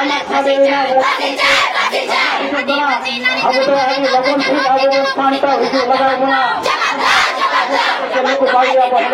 আমার খাবে না लगन ठीक आगे स्थानता हुजूर लगाओ ना चलो को बाड़िया बहुत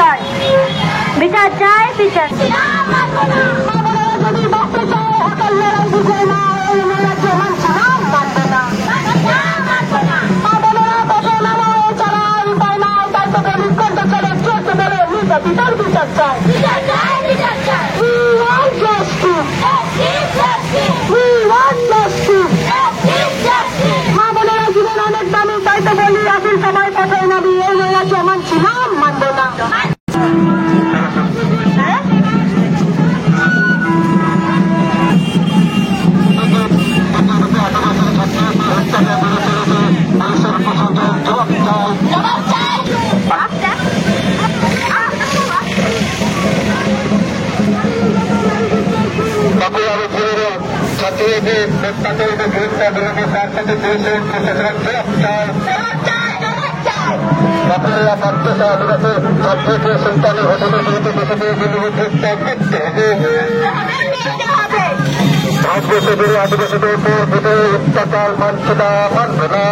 चाहिए বিচার চাই ভারতবর্ষের আদিবাসীদের উপর হতে অত্যাচার মানছে না, মানবে না।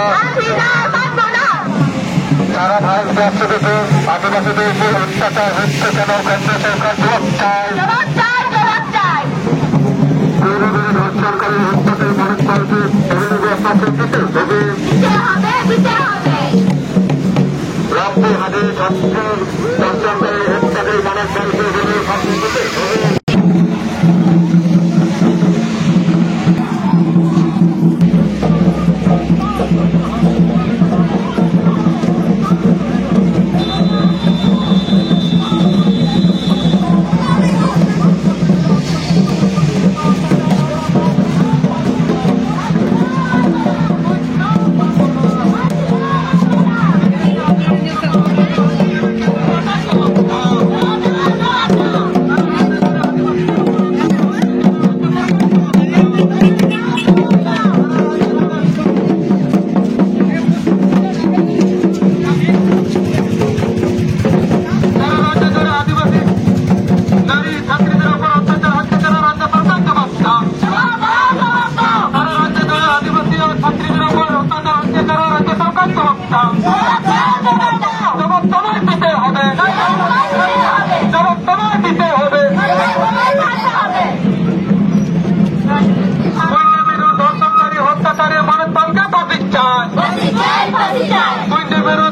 সারা ভারতবর্ষ থেকে আদিবাসীদের উপর অত্যাচার হচ্ছে কেন কেন্দ্র সরকার জবাব চায়। সরকারের হত্যাকে মানুষ পাল্টে আপনাকে দিতে হবে। রাজ্যের হাতে সবচেয়ে সরকারের হত্যাকে মানুষ পাল্টে হবে, শাস্তি দিতে হবে।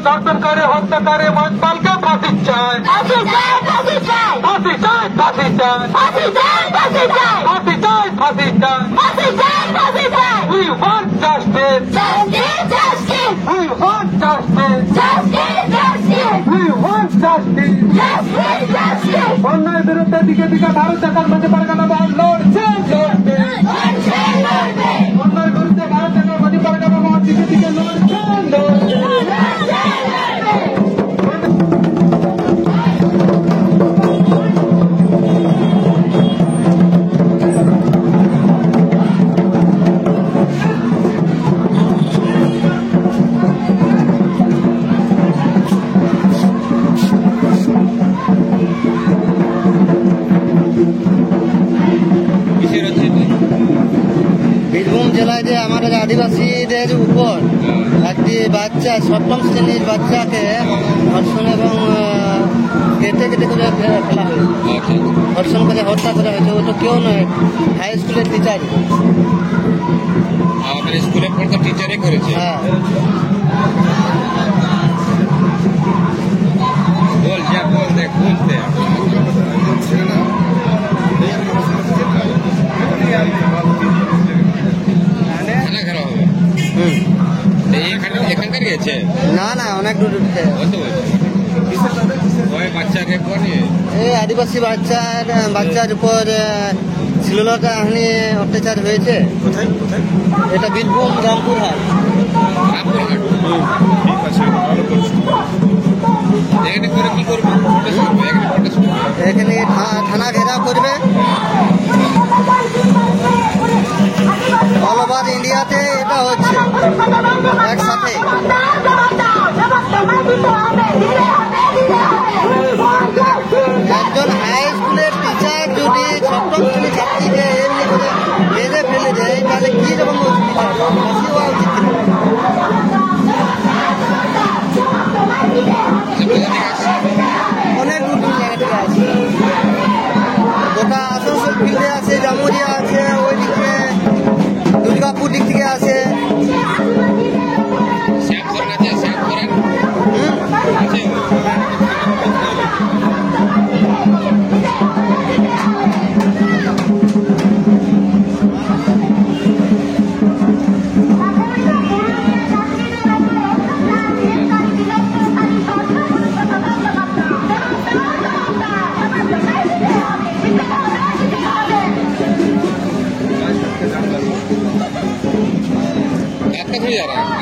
দর্শনকারী হত্যাকারী মনপালকে ফাঁসি চায়, ফাঁসি চায়, ফাঁসি চায়, ফাঁসি চায়, ফাঁসি চায়, ফাঁসি চায়, ফাঁসি চায়, ফাঁসি চায়, ফাঁসি চায়, ফাঁসি চায়, ফাঁসি চায়। We want justice, justice, justice. We want justice, justice, justice. We want justice, justice, justice. অন্যায়ের বিরুদ্ধে দিকে দিকে ভারত সরকার মধ্যে পারগানা মহল লড়ছে, লড়বে, লড়ছে, লড়বে। অন্যায়ের বিরুদ্ধে ভারত সরকার মধ্যে পারগানা মহল দিকে দিকে লড়ছে, লড়বে, লড়ছে, লড়বে। বীরভূম জেলায় যে আমাদের আদিবাসীদের উপর একটি বাচ্চা, সপ্তম শ্রেণীর বাচ্চাকে ধর্ষণ এবং কেটে কেটে করে ফেলা হয়েছে, ধর্ষণ করে হত্যা করা হয়েছে। ও তো কেউ নয়, হাই স্কুলের টিচার। আমাদের স্কুলে পড়তো টিচারই করেছে। হ্যাঁ, বল যা বল, দেখ বলতে খানা খাওয়া হবে। এখানকার গেছে না না, অনেক দূর উঠছে। ওই বাচ্চাকে পরে এই আদিবাসী বাচ্চার উপর শ্লীলতা হানি অত্যাচার হয়েছে। এটা বীরভূম রামপুরহাট। এখানে করে কি করবে? এখানে থানা ঘেরাও করবে। অল ওভার ইন্ডিয়াতে এটা হচ্ছে একসাথে। একজন হাই স্কুলের টিচার যদি সপ্তম শ্রেণীর ছাত্রীকে এমনি করে মেরে ফেলে দেয়, তাহলে কি রকম ফাঁসি হওয়া উচিত ছিল। অনেক দূর দূর জায়গা থেকে আছে, গোটা আসানসোল ফিল্ডে আছে, জামুরিয়া আছে, ওইদিকে দুর্গাপুর দিক থেকে আছে। जा रहा है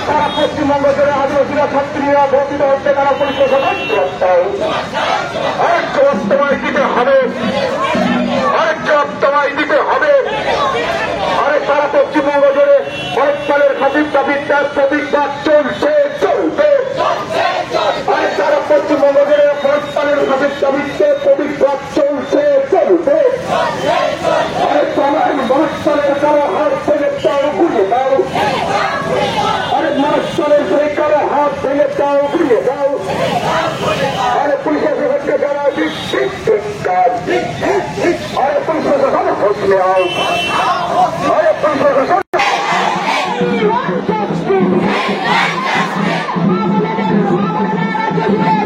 সারা পশ্চিমবঙ্গ জুড়ে আদিবাসীরা ছাত্রীরা ভর্তিত হচ্ছে তারা পুলিশ প্রশাসন আরেক জবাব তোমায় দিতে হবে, আরেক জবাব তোমায় দিতে হবে। আরে সারা পশ্চিমবঙ্গ জুড়ে অনেক সালের খাতির দাবিদার প্রতিবাদ চলছে চলবে। আরে সারা পশ্চিমবঙ্গ জুড়ে অনেক সালের খাতির দাবিদার প্রতিবাদ চলছে চলবে। আরে মানুষের কারো হাত ভেঙে দাও ঘুরিয়ে দাও, আরে মানুষের সেই কারো হাত ভেঙে দাও ঘুরিয়ে দাও। আরে পুলিশের বিভাগকে যারা আরে পুলিশ প্রশাসন হোস মে আও, আরে পুলিশ প্রশাসন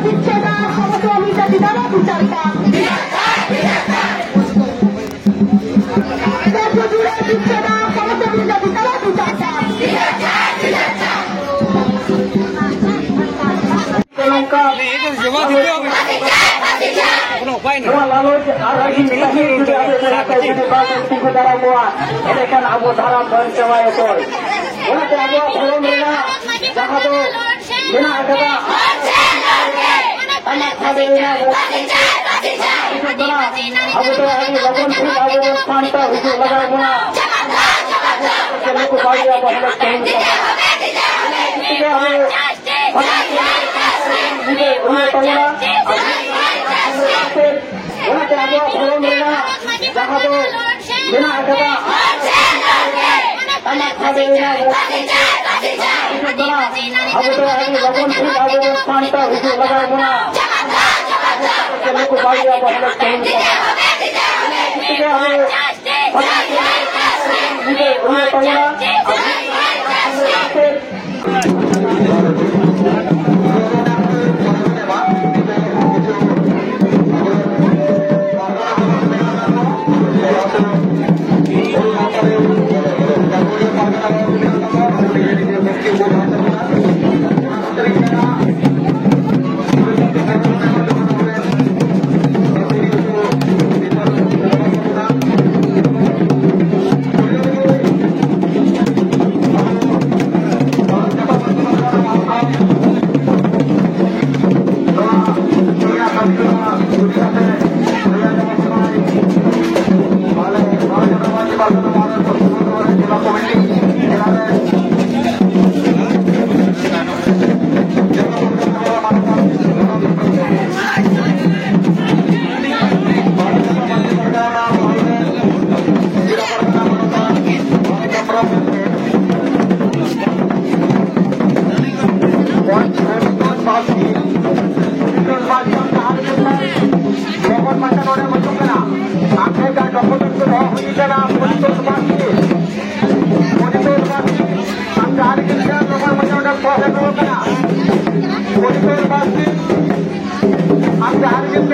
দিচ্ছে না সমস্ত অমিতা দিদারা বিচার পান দিচ্ছে না সমস্ত অমিতা দিদারা বিচার পান। এখানে আবু ধারাম ধনসেবায় ওপর ওনাতে আবু ফলন রেনা যাহা তো বিনা আঘাতা আমার খাবে না আবু তো আমি লগন থেকে আবু স্থানটা হুজুর লাগাবো না বাড়িয়া বহলে ওনাতে আবু ফলন রেনা যাহা তো বিনা আঘাতা আমার খাবে না আবু তো আমি লগন থেকে আবু স্থানটা হুজুর লাগাবো না বাড়িয়া বহলে I'm